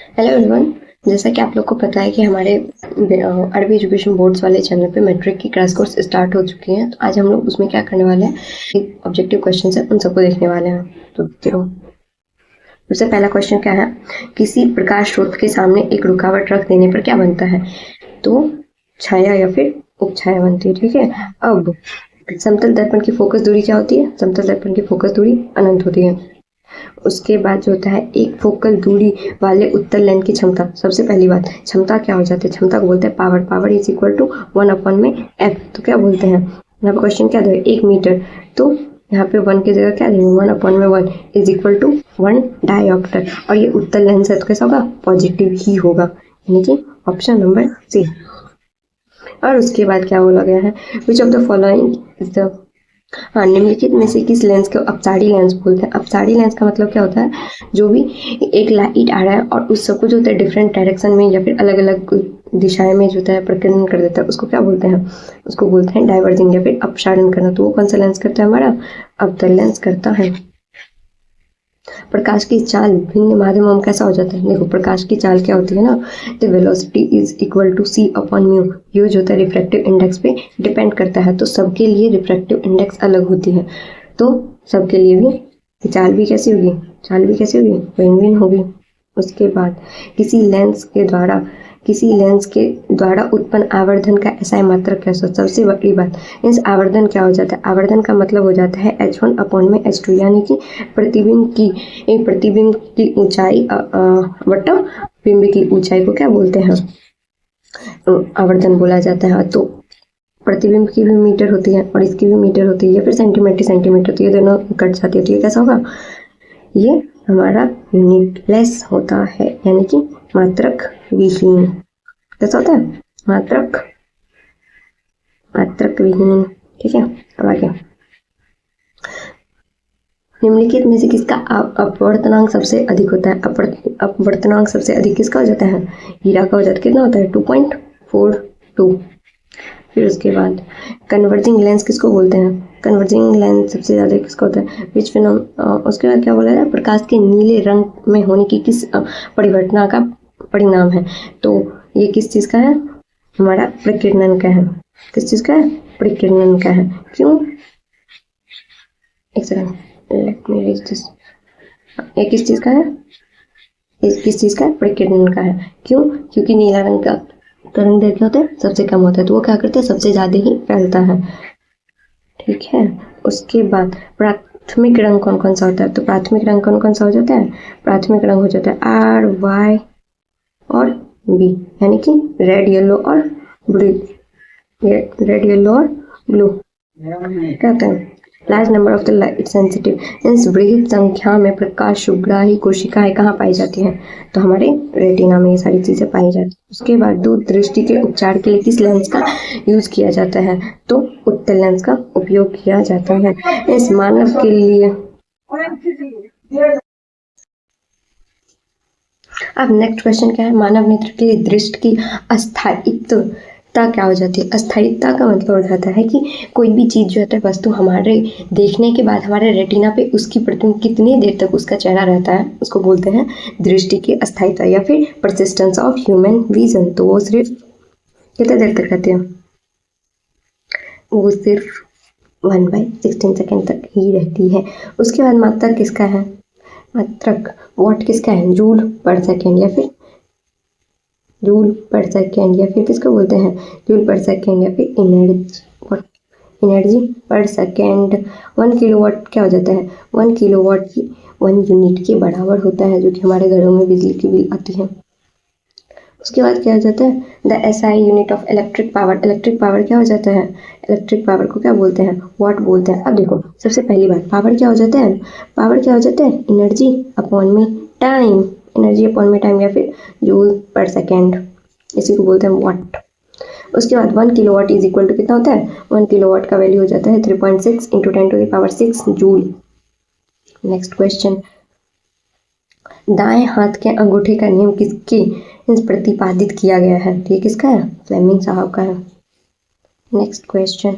Hello everyone. जैसा कि आप लोग को पता है कि हमारे अरबी एजुकेशन बोर्ड्स वाले चैनल पे मैट्रिक की क्रैश कोर्स स्टार्ट हो चुकी हैं। तो आज हम लोग उसमें क्या करने वाले हैं, ऑब्जेक्टिव क्वेश्चन है उन सबको देखने वाले हैं। तो देखते रहो। सबसे पहला क्वेश्चन क्या है, किसी प्रकाश स्रोत के सामने एक रुकावट रख देने पर क्या बनता है? तो छाया या फिर उपछाया बनती है। ठीक है, अब समतल दर्पण की फोकस दूरी क्या होती है? समतल दर्पण की फोकस दूरी अनंत होती है। उसके बाद जो होता है एक फोकल दूरी वाले उत्तल लेंस की क्षमता। सबसे पहली बात, क्षमता क्या हो जाती है? क्षमता को बोलते हैं power. Power is equal to 1 में एफ। तो क्या बोलते हैं यहाँ पे, क्वेश्चन क्या दे, 1 मीटर, तो यहाँ पे 1 की जगह क्या देंगे, 1/1 इज इक्वल टू 1 डायोप्टर। और ये उत्तल लेंस है तो कैसा होगा, पॉजिटिव ही होगा, यानी कि ऑप्शन नंबर सी। और उसके बाद क्या बोला गया है, which of the following is the, हाँ, निम्नलिखित में से किस लेंस को अपसारी लेंस बोलते हैं? अपसारी लेंस का मतलब क्या होता है, जो भी एक लाइट आ रहा है और उस सबको जो होता है डिफरेंट डायरेक्शन में या फिर अलग अलग दिशाएं में जो होता है प्रकीर्णन कर देता है, उसको क्या बोलते हैं? उसको बोलते हैं डाइवर्जिंग या फिर अपसारण करना। तो वो कौन सा लेंस करता है? हमारा अवतल लेंस करता है। प्रकाश की चाल भिन्न माध्यमों में कैसा हो जाता है? देखो, प्रकाश की चाल क्या होती है ना, the velocity is equal to c/μ। ये जो होता है रिफ्रैक्टिव इंडेक्स पे डिपेंड करता है। तो सबके लिए रिफ्रैक्टिव इंडेक्स अलग होती है, तो सबके लिए भी चाल भी कैसी होगी, चाल भी कैसी होगी, भिन्न भिन्न होगी। उसके बाद किसी लेंस के द्वारा उत्पन्न आवर्धन का एसआई मात्रक क्या है? सबसे बड़ी बात, इस आवर्धन क्या हो जाता है? आवर्धन का मतलब हो जाता है h1/h2, यानी कि प्रतिबिंब की ऊंचाई बटा बिंब की ऊंचाई को क्या बोलते हैं? आवर्धन बोला जाता है। तो प्रतिबिंब की भी मीटर होती है और इसकी भी मीटर होती है, या फिर सेंटीमीटर होती है, दोनों कट जाती है। तो ये कैसा होगा, ये हमारा यूनिटलेस होता है, यानी कि मात्रक विहीन। कैसा होता है? मात्रक विहीन। ठीक है, अब आगे, निम्नलिखित में से किसका अपवर्तनांक सबसे अधिक होता है? अपवर्तनांक सबसे अधिक किसका हो जाता है? हीरा का हो जाता है। कितना होता है? 2.42। फिर उसके बाद कन्वर्जिंग लेंस किसको बोलते हैं? कन्वर्जिंग लेंस सबसे ज़्यादा किसका होता है? विच फिनोम उसके बाद क्या बोला जाए, प्रकाश के नीले रंग में होने की किस परिवर्तना का परिणाम है? तो ये किस चीज़ का है? हमारा प्रकीर्णन का है। किस चीज़ का है? प्रकीर्णन का है। क्यों, एक second, let me reach this. ये किस चीज़ का है? किस चीज़ का? प्रकीर्णन का है। क्यों? क्योंकि नीला रंग का तरंग दैर्घ्य होता है सबसे कम होता है, तो वो क्या करते हैं, सबसे ज़्यादा ही फैलता है। ठीक है, उसके बाद प्राथमिक रंग कौन कौन सा होता है? तो प्राथमिक रंग कौन कौन सा हो जाता है? प्राथमिक रंग हो जाता है आर, वाई और बी, यानी कि रेड, येलो और ब्लू। क्या होता है? Large number of the light sensitive, इन बृहद संख्या में प्रकाश शुभग्राही कोशिकाएं कहाँ पाई जाती हैं? तो हमारे रेटिना में ये सारी चीजें पाई जाती हैं। उसके बाद दूर दृष्टि के उपचार के लिए किस लेंस का यूज किया जाता है? तो उत्तल लेंस का उपयोग किया जाता है। इस मानव के लिए, अब नेक्स्ट क्वेश्चन क्या है, मानव नेत्र के लिए दृष्टि की अस्थायित्वता क्या हो जाती है? अस्थायित्वता का मतलब हो जाता है कि कोई भी चीज जो है, वस्तु हमारे देखने के बाद हमारे रेटिना पे उसकी प्रतिबिंब कितनी देर तक उसका चेहरा रहता है, उसको बोलते हैं दृष्टि की अस्थायित्वता या फिर परसिस्टेंस ऑफ ह्यूमन विजन। तो वो सिर्फ कितने देर तक रहती है? वो सिर्फ 1/16 सेकेंड तक ही रहती है। उसके बाद मात्रक किसका है? मात्रक वॉट किसका है? जूल पर सेकेंड या फिर किसको बोलते हैं? जूल पर सेकेंड या फिर एनर्जी पर सेकेंड। 1 किलोवाट क्या हो जाता है? 1 किलोवाट की 1 यूनिट के बराबर होता है, जो कि हमारे घरों में बिजली की बिल आती है। उसके बाद क्या हो जाता है? The SI unit of electric power. Electric power क्या हो जाता है? इलेक्ट्रिक पावर को क्या बोलते हैं? वॉट बोलते हैं। अब देखो, सबसे पहली बात, पावर क्या हो जाता है? पावर क्या हो जाता है? एनर्जी अपॉन में टाइम। एनर्जी अपॉन में टाइम या फिर जूल पर सेकेंड, इसी को बोलते हैं वॉट। उसके बाद 1 किलोवाट इज इक्वल टू कितना होता है? 1 किलोवाट का वैल्यू हो जाता है 3.6 इंटू 10⁶ जूल। नेक्स्ट क्वेश्चन, दाएं हाथ के अंगूठे का नियम किसके प्रतिपादित किया गया है? तो ये किसका है? फ्लेमिंग साहब का है। नेक्स्ट क्वेश्चन,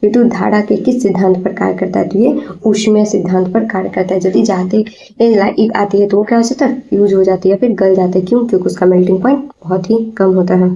विद्युत धारा के किस सिद्धांत पर कार्य करता है? तो ये ऊष्मीय सिद्धांत पर कार्य करता है। यदि जाते लाइट आती है तो वो क्या हो जाता है? फ्यूज हो जाती है, फिर गल जाती है। क्यों? क्योंकि उसका मेल्टिंग पॉइंट बहुत ही कम होता है।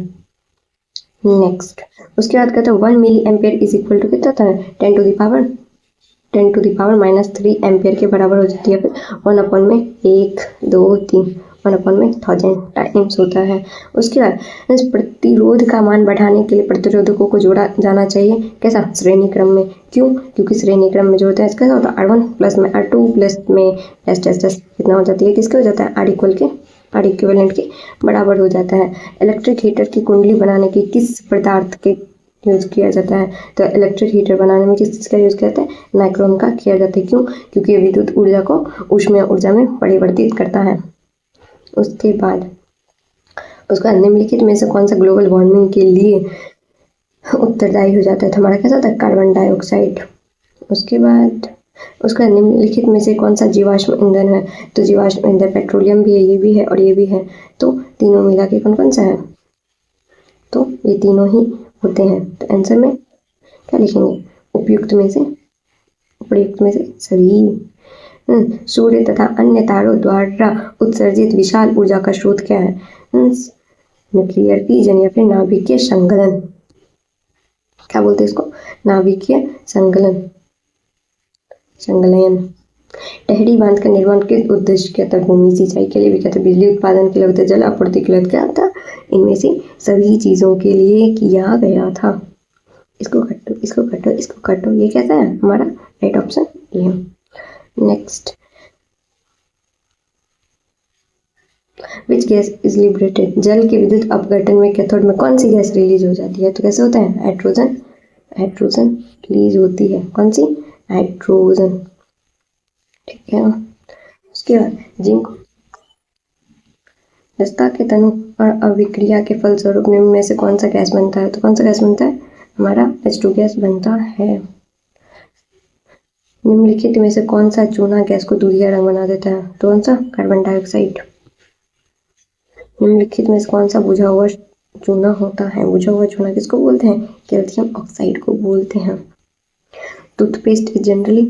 नेक्स्ट, उसके बाद कहते हैं 1 milliampere is equal to कितना होता है? 10 to the power -3 एम्पियर के बराबर हो जाती है। फिर 1 में 1 2 3 1 में 1000 टाइम्स होता है। उसके बाद इस प्रतिरोध का मान बढ़ाने के लिए प्रतिरोधकों को जोड़ा जाना चाहिए। कैसा? श्रेणी क्रम में। क्यों? क्योंकि श्रेणी क्रम में जोड़ते हैं कैसा होता है? R1 प्लस में R2 प्लस में S कितना हो जाती है? किसके हो जाता है? R इक्विवेलेंट के बराबर हो जाता है। इलेक्ट्रिक हीटर की कुंडली बनाने की किस पदार्थ के यूज किया जाता है? तो इलेक्ट्रिक हीटर बनाने में किस चीज़ का यूज किया जाता है? नाइक्रोम का किया जाता है। क्यों? क्योंकि विद्युत ऊर्जा को ऊष्मीय ऊर्जा में परिवर्तित करता है। उसके बाद उसका निम्नलिखित में से कौन सा ग्लोबल वार्मिंग के लिए उत्तरदायी हो जाता है? तो हमारा कैसा होता है? Carbon dioxide. उसके बाद उसका निम्नलिखित में से कौन सा जीवाश्म ईंधन है? तो जीवाश्म ईंधन पेट्रोलियम भी है, ये भी है और ये भी है। तो तीनों मिला के कौन कौन सा है? तो ये तीनों ही होते हैं। तो आंसर में क्या लिखेंगे? उपयुक्त में से सभी। सूर्य तथा अन्य तारों द्वारा उत्सर्जित विशाल ऊर्जा का स्रोत क्या है? न्यूक्लियर फिजन या फिर नाभिकीय संगलन। क्या बोलते हैं इसको? नाभिकीय संगलयन। टहरी बांध का निर्माण किस उद्देश्य के तहत? भूमि सिंचाई के लिए भी कहते हैं, बिजली उत्पादन के लिए होता है, जल आपूर्ति के लिए क्या था? इनमें से सभी चीजों के लिए किया गया था। इसको काटो, ये कैसा है? हमारा राइट ऑप्शन ये है। Next, which gas is liberated? जल के विद्युत अपघटन में कैथोड में कौन सी गैस रिलीज हो जाती है? तो कैसे होता है? हाइड्रोजन रिलीज होती है। कौन सी? हाइड्रोजन। ठीक है। उसके बाद जिंक जस्ता के तनु और अभिक्रिया के फलस्वरूप निम्न में से कौन सा गैस बनता है? तो कौन सा गैस बनता है? हमारा H2 गैस बनता है। निम्नलिखित में से कौन सा चूना गैस को दूधिया रंग बना देता है? तो कौन सा? Carbon dioxide. निम्नलिखित में से कौन सा बुझा हुआ चूना होता है? बुझा हुआ चूना किसको बोलते हैं? कैल्शियम ऑक्साइड को बोलते हैं। टूथपेस्ट जनरली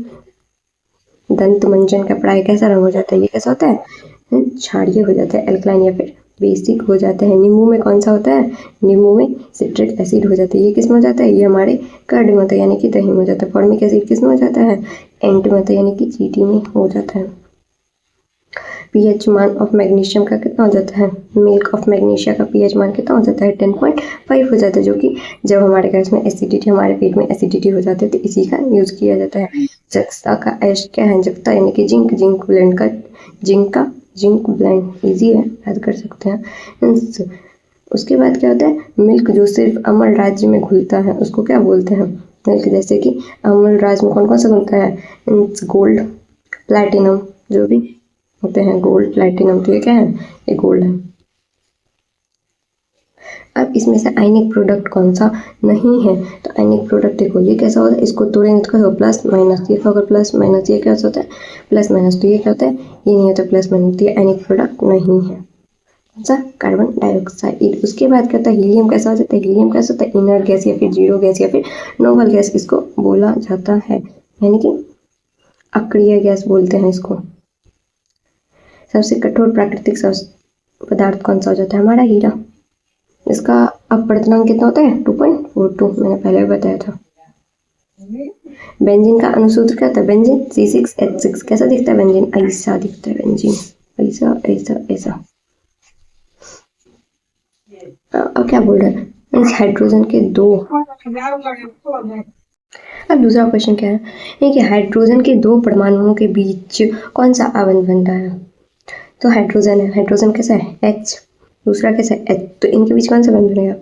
दंत मंजन का प्राय कैसा रंग हो जाता है? ये कैसा होता है? क्षारीय हो जाता है, एल्कलाइन या फिर बेसिक हो जाता है। नींबू में कौन सा होता है? नींबू में सिट्रिक एसिड हो जाता है। ये किस में हो जाता है? ये हमारे कर्ड में होता है, यानी कि दही में हो जाता है। फॉर्मिक एसिड किस में हो जाता है? एंट में होता है, यानी कि चींटी में हो जाता है। पीएच मान ऑफ मैग्नीशियम का कितना हो जाता है? मिल्क ऑफ मैग्नीशिया का पीएच मान कितना हो जाता है? 10.5 हो जाता है, जो कि जब हमारे गैस में एसिडिटी, हमारे पेट में एसिडिटी हो जाती है तो इसी का यूज किया जाता है। जक्सा का एश क्या है? जक्ता यानी कि जिंक ब्लेंड का जिंक ब्लेंड इजी है, याद कर सकते हैं। उसके बाद क्या होता है? मिल्क जो सिर्फ अमल राज्य में घुलता है उसको क्या बोलते हैं? मिल्क, जैसे कि अमल राज्य में कौन कौन सा घुलता है? गोल्ड, प्लैटिनम, जो भी होते हैं गोल्ड, प्लैटिनम, तो ये क्या है? ये गोल्ड है। अब इसमें से आयनिक प्रोडक्ट कौन सा नहीं है? तो आयनिक प्रोडक्ट देखो, ये कैसा होता है? इसको तोड़ेंगे तो क्या होगा? Plus minus. ये क्या होगा? Plus minus. ये क्या होता है? Plus minus. तो ये क्या होता है? ये नहीं होता प्लस माइनस, तो ये आयनिक प्रोडक्ट नहीं है। कौन सा? Carbon dioxide. उसके बाद क्या होता है? हीलियम कैसा हो जाता है? हीलियम कैसा होता है? इनर्ट गैस या फिर जीरो गैस या फिर नोबल गैस इसको बोला जाता है, यानी कि अक्रिय गैस बोलते हैं इसको। सबसे कठोर प्राकृतिक पदार्थ कौन सा हो जाता है? हमारा हीरा। इसका अपवर्तनांक कितना होता है? 2.42, मैंने पहले बताया था। बेंजीन का अनुसूत्र क्या होता है? Benzene C6H6। कैसा दिखता है बेंजीन? ऐसा दिखता है बेंजीन, ऐसा ऐसा ऐसा। अब क्या बोल रहा है? हाइड्रोजन के दो। अब दूसरा क्वेश्चन क्या है कि हाइड्रोजन के दो परमाणुओं के बीच कौन सा आबंध बनता है? तो हाइड्रोजन है, हाइड्रोजन कैसा है? H, दूसरा कैसा है? H। तो इनके बीच कौन सा बंध बनेगा?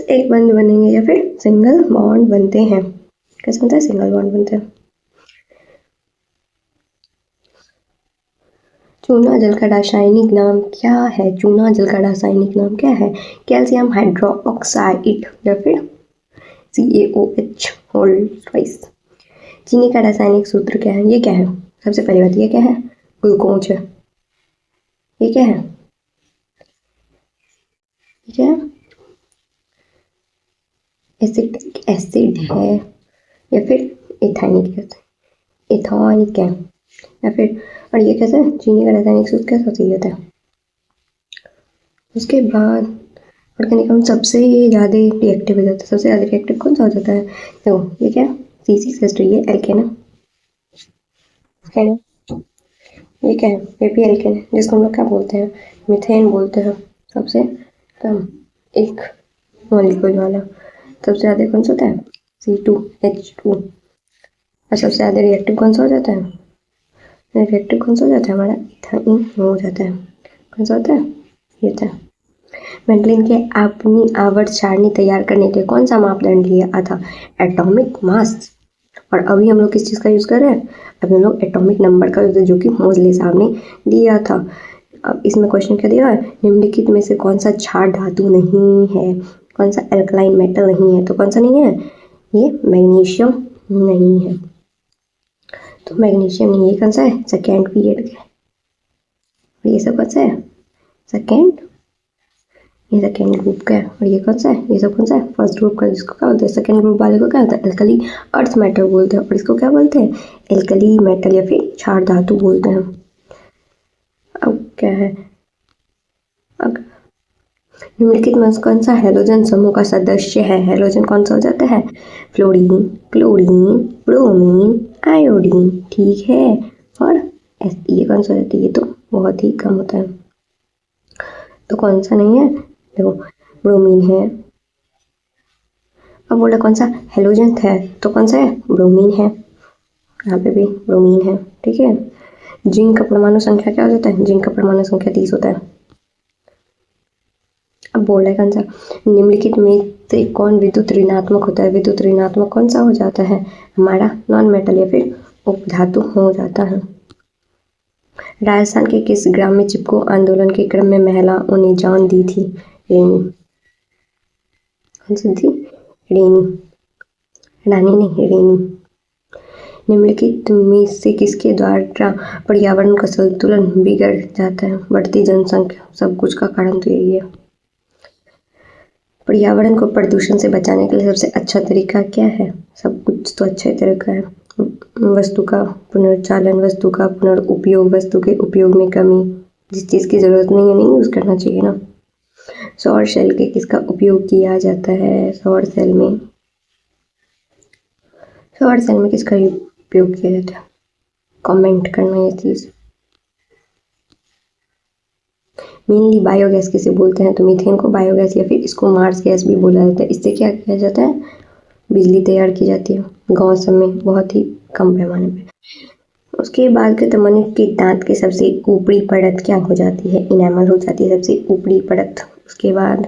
एक बंध बनेंगे या फिर सिंगल बॉन्ड बनते हैं। कैसे बनता है? सिंगल बॉन्ड बनते हैं। चूना जल का रासायनिक नाम क्या है? चूना जल का रासायनिक नाम क्या है? कैल्शियम हाइड्रोक्साइड या फिर CaOH होल ट्वाइस। चीनी का रासायनिक सूत्र क्या है? ये क्या है? सबसे पहली बात, ये क्या है? ग्लूकोज है। ये क्या है? ये क्या है? एसिटिक एसिड है या फिर इथाइनिक एसिड, इथानिक है या फिर, और ये कैसा है, चीनी का रासायनिक सूत्र कैसा सही होता है। उसके बाद ऑर्गेनिक हम सबसे ज़्यादा रिएक्टिव हो जाता है, सबसे ज़्यादा रिएक्टिव कौन सा हो जाता है, देखो ये क्या C6H2, ये एल्केन है ना, ये क्या है, ये भी एल्केन है, जिसको हम लोग क्या बोलते हैं, मीथेन बोलते हैं। सबसे कम एक मॉलिक्यूल वाला सबसे ज़्यादा कौन सा होता है, C2H2। और सबसे ज़्यादा रिएक्टिव कौन सा हो जाता है, रिएक्टिव कौन सा हो जाता है हमारा, इथाइन हो जाता है। कौन सा होता है, ये होता है। मेंडलिन के अपनी आवर्त सारणी तैयार करने के लिए कौन सा मापदंड लिया था, एटॉमिक मास। और अभी हम लोग किस चीज़ का यूज़ कर रहे हैं, अभी हम लोग एटॉमिक नंबर का यूज़, जो कि मोजले साहब ने दिया था। अब इसमें क्वेश्चन क्या दिया है, निम्नलिखित में से कौन सा क्षार धातु नहीं है, कौन सा एल्कलाइन मेटल नहीं है, तो कौन सा नहीं है, ये मैग्नीशियम नहीं है। तो मैग्नीशियम नहीं, ये कौन सा है, सेकेंड पीरियड का, और ये सब कौन सा है, सेकेंड, ये सेकेंड ग्रुप का है। और ये कौन सा है, ये सब कौन सा है, फर्स्ट ग्रुप का। जिसको क्या बोलते हैं, सेकेंड ग्रुप वाले को क्या होता है, एल्कली अर्थ मेटल बोलते हैं, और इसको क्या बोलते हैं, एल्कली मेटल या फिर क्षार धातु बोलते हैं। अब क्या है, अब निम्नलिखित में कौन सा हेलोजन समूह का सदस्य है, हेलोजन कौन सा हो जाता है, फ्लोरीन, क्लोरीन, ब्रोमीन, आयोडीन, ठीक है। और ये कौन सा हो जाता है, ये तो बहुत ही कम होता है, तो कौन सा नहीं है, देखो ब्रोमीन है। अब बोला कौन सा हेलोजन है, तो कौन सा है, ब्रोमीन है, यहाँ पे भी ब्रोमीन है, ठीक है। जिंक का परमाणु संख्या क्या हो जाता है, जिंक का परमाणु संख्या 30 होता है। अब बोल रहा है कौन सा, निम्नलिखित में से कौन विद्युत ऋणात्मक होता है, विद्युत ऋणात्मक कौन सा हो जाता है, हमारा नॉन मेटल या फिर उपधातु हो जाता है। राजस्थान के किस ग्राम में चिपको आंदोलन के क्रम में महिलाओं ने जान दी थी, रेनी, कौन सी थी, रेनी, रानी नहीं, रेनी। निम्नलिखित में से किसके द्वारा पर्यावरण का संतुलन बिगड़ जाता है, बढ़ती जनसंख्या, सब कुछ का कारण तो यही है। पर्यावरण को प्रदूषण से बचाने के लिए सबसे अच्छा तरीका क्या है, सब कुछ तो अच्छा तरीका है, वस्तु का पुनर्चालन, वस्तु का पुनर्उपयोग, वस्तु के उपयोग में कमी, जिस चीज़ की ज़रूरत नहीं है नहीं यूज़ करना चाहिए ना। सौर सेल के किसका उपयोग किया जाता है, सौर सेल में, सौर सेल में किसका उपयोग किया जाता है, कमेंट करना ये चीज़। मेनली बायोगैस किसे बोलते हैं, तो मीथेन को बायोगैस या फिर इसको मार्स गैस भी बोला जाता है। इससे क्या किया जाता है, बिजली तैयार की जाती है गांव सब में बहुत ही कम पैमाने पे। उसके बाद के मनुष्य के दांत के सबसे ऊपरी परत क्या हो जाती है, इनेमल हो जाती है, सबसे ऊपरी परत। उसके बाद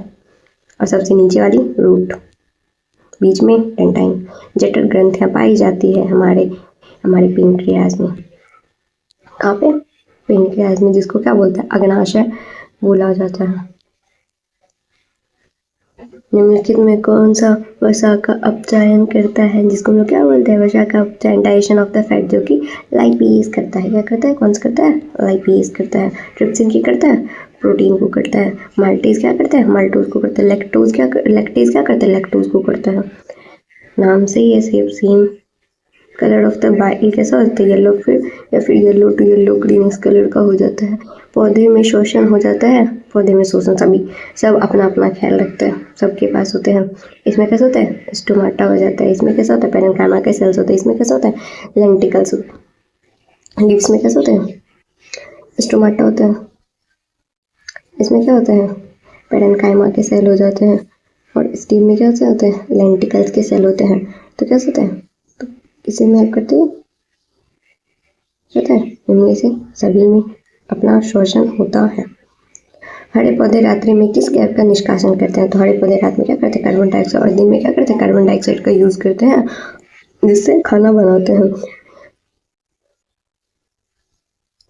और सबसे नीचे वाली रूट, बीच में डेंटाइन। जठर ग्रंथियां पाई जाती है हमारे पेनक्रियाज में, कहाँ पे, पेनक्रियाज में, जिसको क्या बोलते हैं, अग्नाशय बोला जाता है। निम्नलिखित में कौन सा वसा का अपचयन करता है, जिसको हम लोग क्या बोलते हैं, वसा का अपचयन, डाइजेशन ऑफ द फैट, जो कि लाइपेज करता है, क्या करता है, कौन सा करता है, लाइपेज करता है। ट्रिप्सिन क्या करता है, प्रोटीन को करता है। माल्टेज क्या करता है, माल्टोज को करता है। लैक्टेज क्या करता है, लैक्टोज को करता है। नाम से ये same colour of the bile कैसा होता है, येलो या फिर yellow to yellow greenish colour का हो जाता है। पौधे में शोषण हो जाता है, पौधे में शोषण सब अपना अपना ख्याल रखते हैं, सबके पास होते हैं। इसमें कैसा होता है, स्टोमाटा हो जाता है। इसमें कैसा होता है, पेरेन्काइमा के सेल्स होते हैं। इसमें कैसा होता है, लेंटिकल्स। लिप्स में कैसा होता है, स्टोमाटा होता है। इसमें क्या होता है, पेरेन्काइमा के सेल हो जाते हैं। और स्टीम में क्या होते हैं, लेंटिकल्स के सेल होते हैं। तो कैसा होता है, तो इसे में हेल्प करते हैं, होता है, इनमें से सभी में अपना शोषण होता है। हरे पौधे रात्रि में किस गैस का निष्कासन करते हैं, तो हरे पौधे रात में क्या करते हैं, कार्बन डाइऑक्साइड, और दिन में क्या करते हैं, कार्बन डाइऑक्साइड का यूज करते हैं, जिससे खाना बनाते हैं।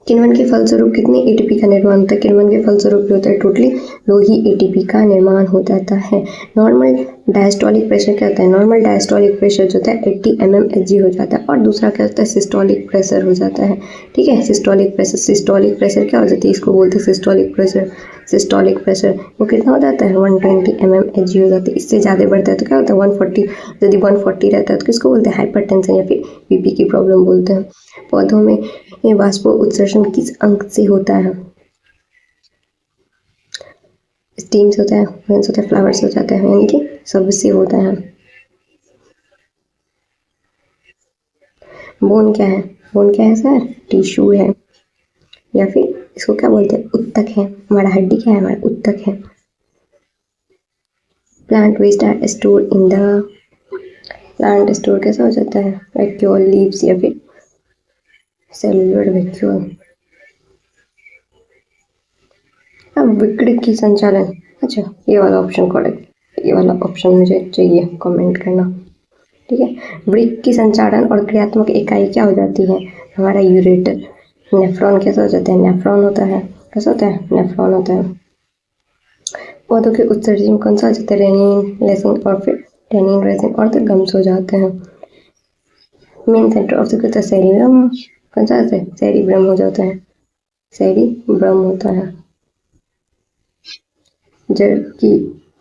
किण्वन के फलस्वरूप कितने एटीपी का निर्माण होता है? किण्वन के फलस्वरूप जो होता है टोटली 2 ही एटीपी का निर्माण हो जाता है। नॉर्मल डायस्टोलिक प्रेशर क्या होता है? नॉर्मल डायस्टोलिक प्रेशर जो होता है 80 mmHg हो जाता है। और दूसरा क्या होता है? सिस्टोलिक प्रेशर हो जाता है। ठीक है, सिस्टोलिक प्रेशर क्या हो जाती है? इसको बोलते हैं सिस्टोलिक प्रेशर। सिस्टोलिक प्रेशर वो कितना हो जाता है? 120 mmHg हो जाती है। इससे ज़्यादा बढ़ता है तो क्या होता है? 140। यदि 140 रहता है तो किसको बोलते हैं? हाइपरटेंशन या फिर बीपी की प्रॉब्लम बोलते हैं। पौधों में ये वाष्प उत्सर्जन किस अंग से होता है? स्टीम से होता है, वेंस होता है, फ्लावर से हो जाता है, यानी कि सबसे होता है। बोन क्या है? बोन क्या है सर? टिश्यू है, या फिर इसको क्या बोलते हैं? उत्तक है। हमारा हड्डी क्या है? हमारा उत्तक है। Plant waste are store in the, plant store कैसा हो जाता है? वैक्यूल, लीव्स या फिर सेलुलर वैक्यूल। अब विकृत की संचालन, अच्छा ये वाला ऑप्शन करेक्ट, ये वाला ऑप्शन मुझे चाहिए, कमेंट करना। ठीक है, वृक्क की संचालन और क्रियात्मक इकाई क्या हो जाती है? हमारा यूरेटर। नेफ्रॉन कैसा हो जाता है? नेफ्रॉन होता है। कैसा होता है? नेफ्रॉन होता है। पौधों के उत्सर्जन में कौन सा हो जाता है? रेनिन, लेसिन और फिर टेनिन, रेसिन और तो गम्स हो जाते हैं। Main centre of the cerebrum कौन सा होता है? सेरिब्रम हो जाता है। सेरिब्रम होता है। जड़ की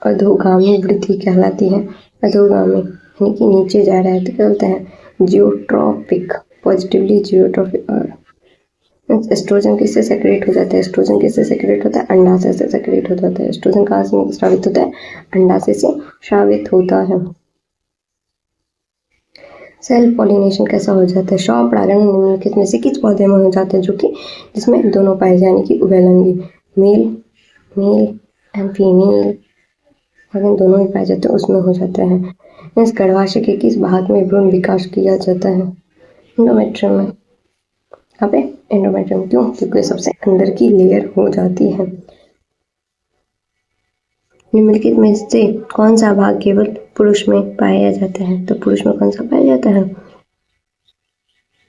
अधोगामी वृद्धि कहलाती है। अधोगामी यानी कि नीचे जा रहा है तो क्या बोलते हैं? Geotropic, positively geotropic. और एस्ट्रोजन किससे सेक्रेट हो जाता है? एस्ट्रोजन किससे सेक्रेट होता है? अंडाशय से सेक्रेट हो जाता है। एस्ट्रोजन कहाँ से स्रावित होता है? अंडाशय से स्रावित होता है। सेल्फ पॉलिनेशन कैसा हो जाता है? स्व परागण निम्नलिखित में से किस पौधे में हो जाता है जो कि जिसमें दोनों पाए जाने की उभयलिंगी, मेल एंड फीमेल ऑर्गन दोनों ही पाए जाते हैं, उसमें हो जाता है। इस गर्भाशय के किस भाग में भ्रूण विकास किया जाता है? एंडोमेट्रियम में। यहाँ पे एंडोमेट्रियम, क्यों? क्योंकि सबसे अंदर की लेयर हो जाती है। निम्नलिखित में से कौन सा भाग केवल पुरुष में पाया जाता है? तो पुरुष में कौन सा पाया जाता है?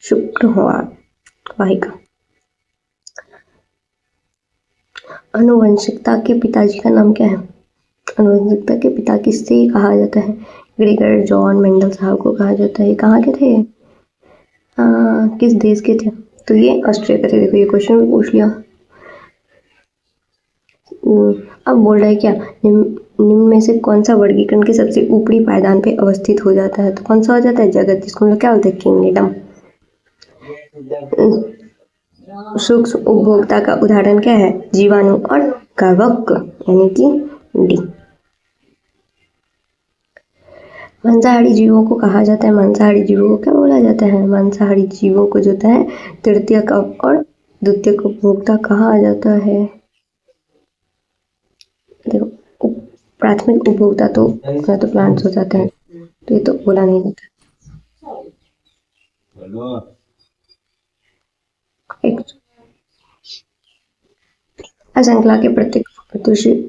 शुक्रवाहिका। आनुवंशिकता के पिताजी का नाम क्या है? आनुवंशिकता के पिता किससे कहा जाता है? ग्रेगर जॉन मेंडल साहब को कहा जाता है। कहाँ के थे? किस देश के थे? तो ये ऑस्ट्रिया के थे। देखो ये क्वेश्चन भी पूछ लिया। अब बोल रहा है क्या? निम्न में से कौन सा वर्गीकरण के सबसे ऊपरी पायदान पे अवस्थित हो जाता है? तो कौन सा हो जाता है? जगत, जिसको हम लोग क्या बोलते हैं? किंगडम। सूक्ष्म उपभोक्ता का उदाहरण क्या है? जीवाणु और कवक, यानी कि डी। मांसाहारी जीवों को कहा जाता है, मांसाहारी जीवों को क्या बोला जाता है? मांसाहारी जीवों को जो होता है तृतीयक और द्वितीयक उपभोक्ता कहा जाता है। देखो प्राथमिक उपभोक्ता तो प्लांट्स हो जाते हैं, तो ये तो बोला नहीं जाता। श्रृंखला के प्रत्येक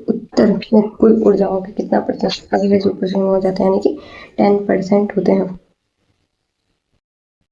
उत्तर में कुल ऊर्जाओं के कितना % अगले सुपर हो जाता है? यानी कि 10% होते हैं।